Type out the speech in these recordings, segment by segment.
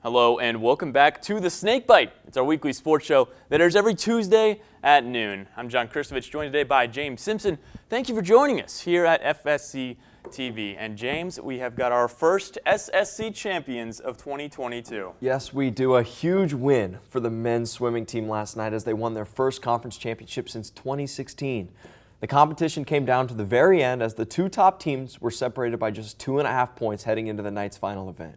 Hello and welcome back to the Snakebite. It's our weekly sports show that airs every Tuesday at noon. I'm John Kristovich, joined today by James Simpson. Thank you for joining us here at FSC TV. And James, we have got our first SSC champions of 2022. Yes, we do. A huge win for the men's swimming team last night as they won their first conference championship since 2016. The competition came down to the very end as the two top teams were separated by just 2.5 points heading into the night's final event.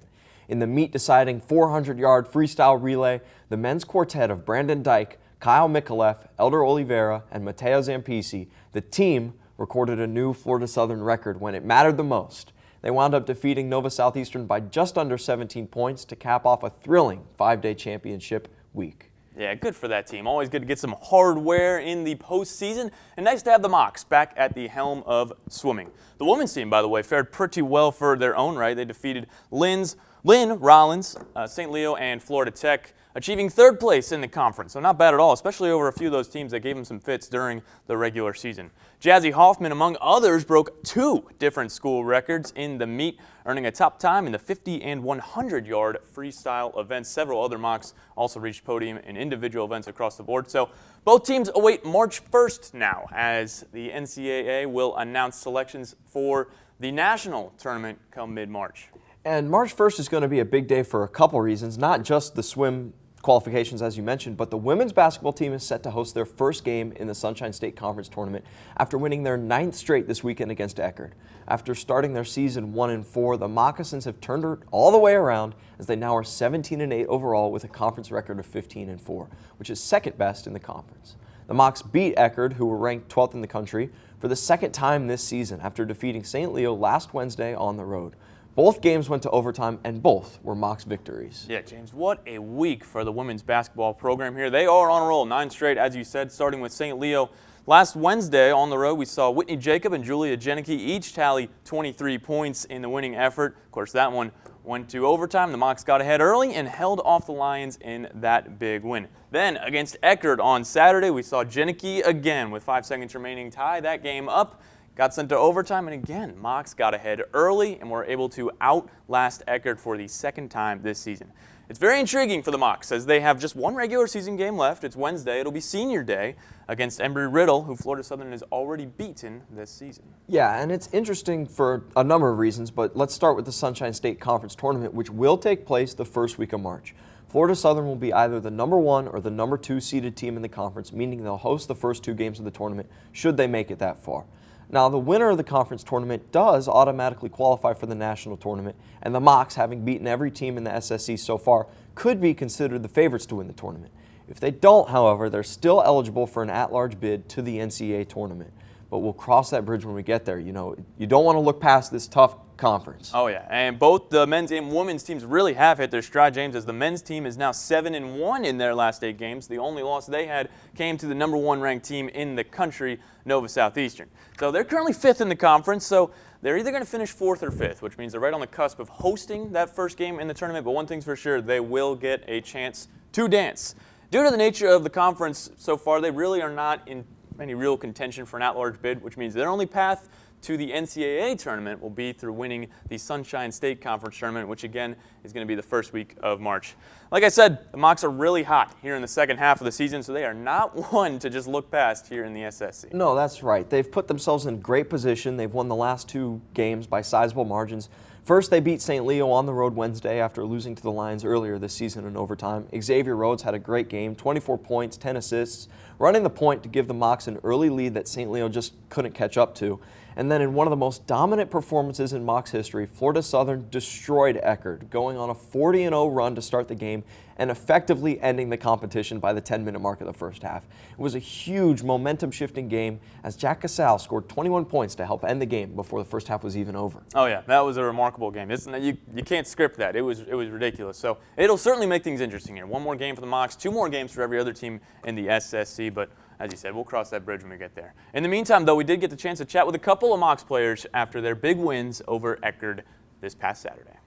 In the meet-deciding 400-yard freestyle relay, the men's quartet of Brandon Dyke, Kyle Mikulev, Elder Oliveira, and Matteo Zampisi, the team recorded a new Florida Southern record when it mattered the most. They wound up defeating Nova Southeastern by just under 17 points to cap off a thrilling 5-day championship week. Yeah, good for that team. Always good to get some hardware in the postseason, and nice to have the Mocs back at the helm of swimming. The women's team, by the way, fared pretty well for their own right. They defeated Lynn, Rollins, St. Leo, and Florida Tech, achieving third place in the conference. So not bad at all, especially over a few of those teams that gave them some fits during the regular season. Jazzy Hoffman, among others, broke 2 different school records in the meet, earning a top time in the 50 and 100-yard freestyle events. Several other Mocs also reached podium in individual events across the board. So both teams await March 1st now, as the NCAA will announce selections for the national tournament come mid-March. And March 1st is going to be a big day for a couple reasons, not just the swim qualifications as you mentioned, but the women's basketball team is set to host their first game in the Sunshine State Conference tournament after winning their 9th straight this weekend against Eckerd. After starting their season 1-4, the Moccasins have turned it all the way around as they now are 17-8 overall with a conference record of 15-4, which is second best in the conference. The Mocs beat Eckerd, who were ranked 12th in the country, for the second time this season after defeating St. Leo last Wednesday on the road. Both games went to overtime, and both were Mocs victories. Yeah, James, what a week for the women's basketball program here. They are on a roll, 9 straight, as you said, starting with St. Leo. Last Wednesday on the road, we saw Whitney Jacob and Julia Jenneke each tally 23 points in the winning effort. Of course, that one went to overtime. The Mocs got ahead early and held off the Lions in that big win. Then, against Eckerd on Saturday, we saw Jenneke again with 5 seconds remaining tie that game up. Got sent to overtime, and again, Mocs got ahead early and were able to outlast Eckerd for the second time this season. It's very intriguing for the Mocs as they have just one regular season game left. It's Wednesday. It'll be senior day against Embry-Riddle, who Florida Southern has already beaten this season. Yeah, and it's interesting for a number of reasons, but let's start with the Sunshine State Conference Tournament, which will take place the first week of March. Florida Southern will be either the number 1 or the number 2 seeded team in the conference, meaning they'll host the first 2 games of the tournament should they make it that far. Now, the winner of the conference tournament does automatically qualify for the national tournament, and the Mocs, having beaten every team in the SSC so far, could be considered the favorites to win the tournament. If they don't, however, they're still eligible for an at-large bid to the NCAA tournament. But we'll cross that bridge when we get there. You know, you don't want to look past this tough conference. Oh, yeah. And both the men's and women's teams really have hit their stride, James, as the men's team is now 7-1 in their last 8 games. The only loss they had came to the number 1 ranked team in the country, Nova Southeastern. So they're currently 5th in the conference, so they're either going to finish 4th or 5th, which means they're right on the cusp of hosting that first game in the tournament. But one thing's for sure, they will get a chance to dance. Due to the nature of the conference so far, they really are not in any real contention for an at-large bid, which means their only path to the NCAA tournament will be through winning the Sunshine State Conference tournament, which again is going to be the first week of March. Like I said, the Mocs are really hot here in the second half of the season, so they are not one to just look past here in the SSC. No, that's right. They've put themselves in great position. They've won the last 2 games by sizable margins. First, they beat St. Leo on the road Wednesday after losing to the Lions earlier this season in overtime. Xavier Rhodes had a great game, 24 points, 10 assists, running the point to give the Mocs an early lead that St. Leo just couldn't catch up to. And then in one of the most dominant performances in Mocs history, Florida Southern destroyed Eckerd, going on a 40-0 run to start the game and effectively ending the competition by the 10-minute mark of the first half. It was a huge momentum-shifting game as Jack Casale scored 21 points to help end the game before the first half was even over. Oh yeah, that was a remarkable game. You can't script that. It was ridiculous. So it'll certainly make things interesting here. 1 more game for the Mocs, 2 more games for every other team in the SSC, but as you said, we'll cross that bridge when we get there. In the meantime, though, we did get the chance to chat with a couple of Mocs players after their big wins over Eckerd this past Saturday.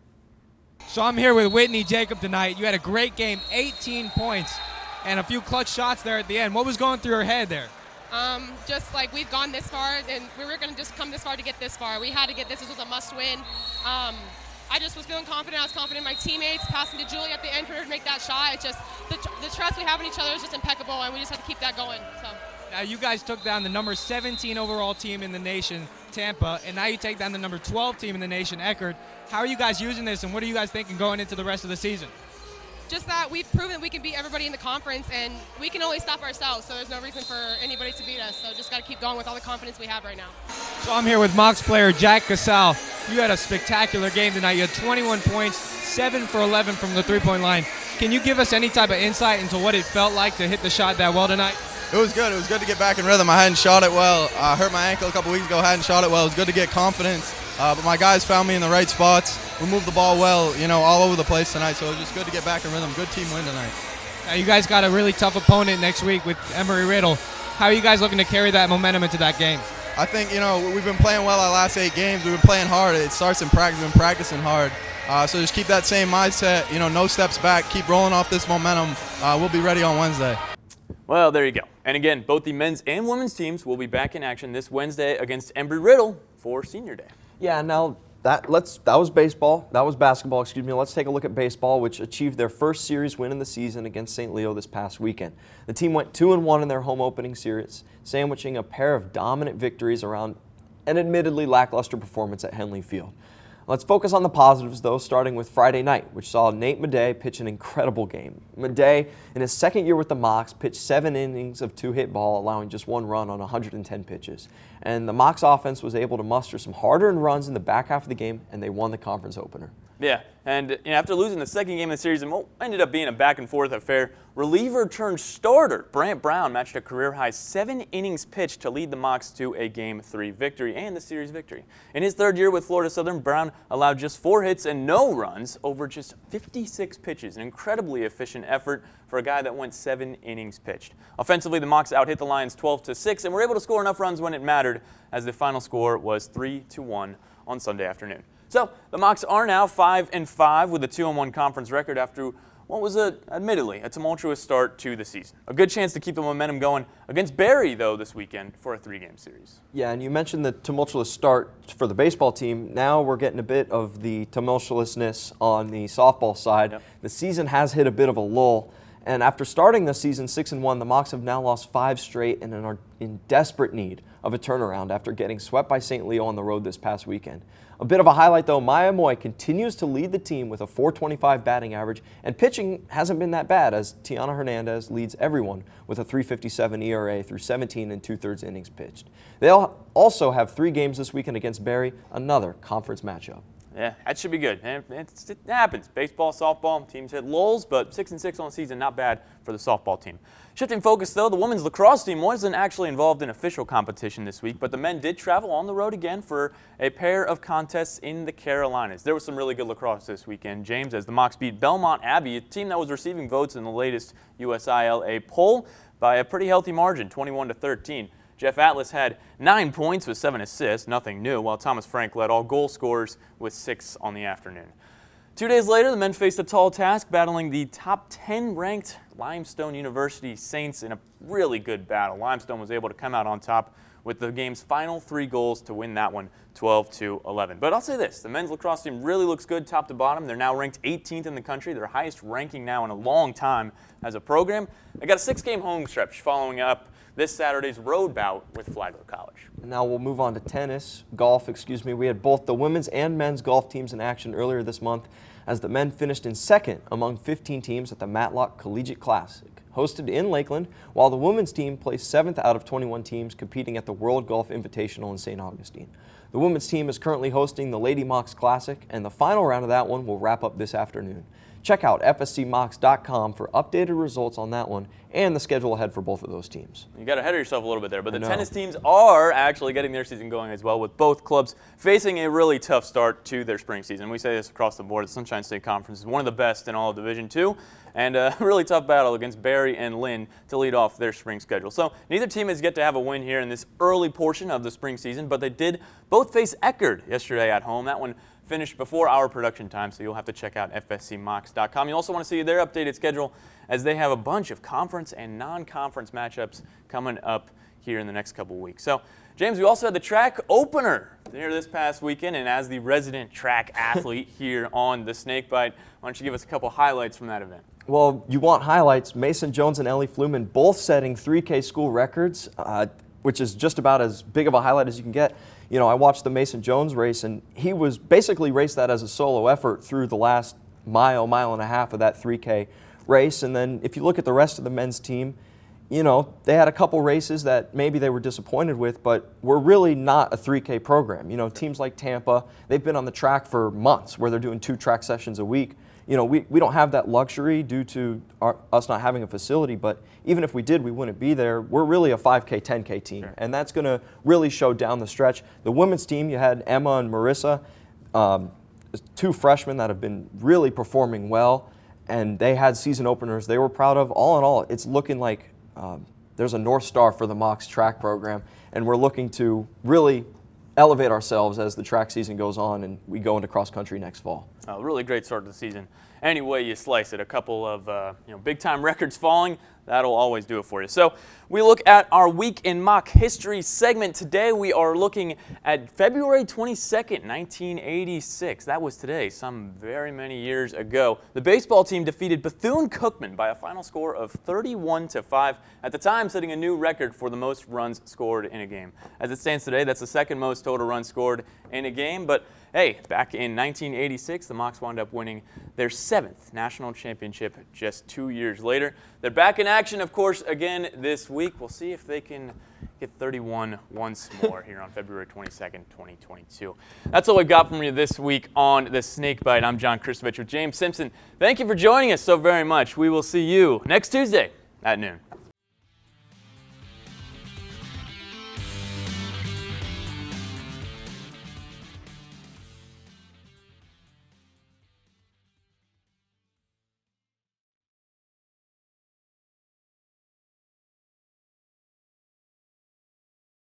So I'm here with Whitney Jacob tonight. You had a great game, 18 points, and a few clutch shots there at the end. What was going through your head there? Just like we've gone this far, and we were going to just come this far to get this far. We had to get this. This was a must-win. I just was feeling confident. I was confident in my teammates, passing to Julie at the end for her to make that shot. It's just the trust we have in each other is just impeccable, and we just have to keep that going. So. Now you guys took down the number 17 overall team in the nation, Tampa, and now you take down the number 12 team in the nation, Eckerd. How are you guys using this, and what are you guys thinking going into the rest of the season? Just that we've proven we can beat everybody in the conference, and we can only stop ourselves, so there's no reason for anybody to beat us. So just got to keep going with all the confidence we have right now. So I'm here with Mocs player Jack Casale. You had a spectacular game tonight. You had 21 points, 7 for 11 from the three-point line. Can you give us any type of insight into what it felt like to hit the shot that well tonight? It was good. It was good to get back in rhythm. I hadn't shot it well. I hurt my ankle a couple weeks ago. Hadn't shot it well. It was good to get confidence. But my guys found me in the right spots. We moved the ball well, all over the place tonight. So it was just good to get back in rhythm. Good team win tonight. Now you guys got a really tough opponent next week with Emory-Riddle. How are you guys looking to carry that momentum into that game? I think, we've been playing well our last 8 games. We've been playing hard. It starts in practice. We've been practicing hard. So just keep that same mindset. No steps back. Keep rolling off this momentum. We'll be ready on Wednesday. Well, there you go. And again, both the men's and women's teams will be back in action this Wednesday against Embry-Riddle for Senior Day. Yeah, now that was baseball. That was basketball, excuse me. Let's take a look at baseball, which achieved their first series win in the season against St. Leo this past weekend. The team went 2-1 in their home opening series, sandwiching a pair of dominant victories around an admittedly lackluster performance at Henley Field. Let's focus on the positives, though, starting with Friday night, which saw Nate Madej pitch an incredible game. Madej, in his second year with the Mocs, pitched 7 innings of 2-hit ball, allowing just 1 run on 110 pitches. And the Mocs offense was able to muster some hard-earned runs in the back half of the game, and they won the conference opener. Yeah, and after losing the second game of the series and what ended up being a back-and-forth affair, reliever-turned-starter Brant Brown matched a career-high 7 innings pitched to lead the Mocs to a Game 3 victory and the series victory. In his third year with Florida Southern, Brown allowed just 4 hits and no runs over just 56 pitches, an incredibly efficient effort for a guy that went 7 innings pitched. Offensively, the Mocs out-hit the Lions 12-6 and were able to score enough runs when it mattered, as the final score was 3-1 on Sunday afternoon. So the Mocs are now 5-5 with a 2-1 conference record after what was admittedly a tumultuous start to the season. A good chance to keep the momentum going against Barry, though, this weekend for a 3-game series. Yeah, and you mentioned the tumultuous start for the baseball team. Now we're getting a bit of the tumultuousness on the softball side. Yep. The season has hit a bit of a lull. And after starting the season 6-1, the Mocs have now lost 5 straight and are in desperate need of a turnaround after getting swept by St. Leo on the road this past weekend. A bit of a highlight, though, Maya Moy continues to lead the team with a .425 batting average, and pitching hasn't been that bad, as Tiana Hernandez leads everyone with a .357 ERA through 17 2/3 innings pitched. They'll also have 3 games this weekend against Barry, another conference matchup. Yeah, that should be good. And it happens. Baseball, softball, teams hit lulls, but 6-6 on the season, not bad for the softball team. Shifting focus, though, the women's lacrosse team wasn't actually involved in official competition this week, but the men did travel on the road again for a pair of contests in the Carolinas. There was some really good lacrosse this weekend, James, as the Mocs beat Belmont Abbey, a team that was receiving votes in the latest USILA poll by a pretty healthy margin, 21-13. Jeff Atlas had 9 points with 7 assists, nothing new, while Thomas Frank led all goal scorers with 6 on the afternoon. 2 days later, the men faced a tall task, battling the top 10-ranked Limestone University Saints in a really good battle. Limestone was able to come out on top with the game's final 3 goals to win that one, 12-11. But I'll say this, the men's lacrosse team really looks good top to bottom. They're now ranked 18th in the country, their highest ranking now in a long time as a program. They got a 6-game home stretch following up this Saturday's road bout with Flagler College. And now we'll move on to golf. We had both the women's and men's golf teams in action earlier this month, as the men finished in second among 15 teams at the Matlock Collegiate Classic, hosted in Lakeland, while the women's team placed 7th out of 21 teams competing at the World Golf Invitational in St. Augustine. The women's team is currently hosting the Lady Mocs Classic, and the final round of that one will wrap up this afternoon. Check out fscmocs.com for updated results on that one and the schedule ahead for both of those teams. You got ahead of yourself a little bit there, but the tennis teams are actually getting their season going as well, with both clubs facing a really tough start to their spring season. We say this across the board. The Sunshine State Conference is one of the best in all of Division II, and a really tough battle against Barry and Lynn to lead off their spring schedule. So neither team has yet to have a win here in this early portion of the spring season, but they did both face Eckerd yesterday at home. That one finished before our production time, so you'll have to check out fscmocs.com. You also want to see their updated schedule, as they have a bunch of conference and non-conference matchups coming up here in the next couple weeks. So James, we also had the track opener here this past weekend, and as the resident track athlete here on the Snakebite, why don't you give us a couple highlights from that event? Well, you want highlights. Mason Jones and Ellie Fluman both setting 3K school records, which is just about as big of a highlight as you can get. You know, I watched the Mason Jones race, and he was basically raced that as a solo effort through the last mile and a half of that 3K race. And then if you look at the rest of the men's team, you know, they had a couple races that maybe they were disappointed with, but we're really not a 3K program. You know, teams like Tampa, they've been on the track for months where they're doing 2 track sessions a week. You know, we don't have that luxury due to us not having a facility, but even if we did, we wouldn't be there. We're really a 5K, 10K team, sure. And that's going to really show down the stretch. The women's team, you had Emma and Marissa, 2 freshmen that have been really performing well, and they had season openers they were proud of. All in all, it's looking like there's a North Star for the Mocs track program, and we're looking to really elevate ourselves as the track season goes on and we go into cross country next fall. A really great start to the season. Any way you slice it, a couple of big time records falling, that'll always do it for you. So we look at our Week in Moc History segment. Today we are looking at February 22nd, 1986. That was today, some very many years ago. The baseball team defeated Bethune-Cookman by a final score of 31-5, at the time setting a new record for the most runs scored in a game. As it stands today, that's the second most total runs scored in a game, but hey, back in 1986, the Mocs wound up winning their 7th national championship just 2 years later. They're back in action, of course, again this week. We'll see if they can get 31 once more here on February 22nd, 2022. That's all we've got from you this week on the Snakebite. I'm John Kristovich with James Simpson. Thank you for joining us so very much. We will see you next Tuesday at noon.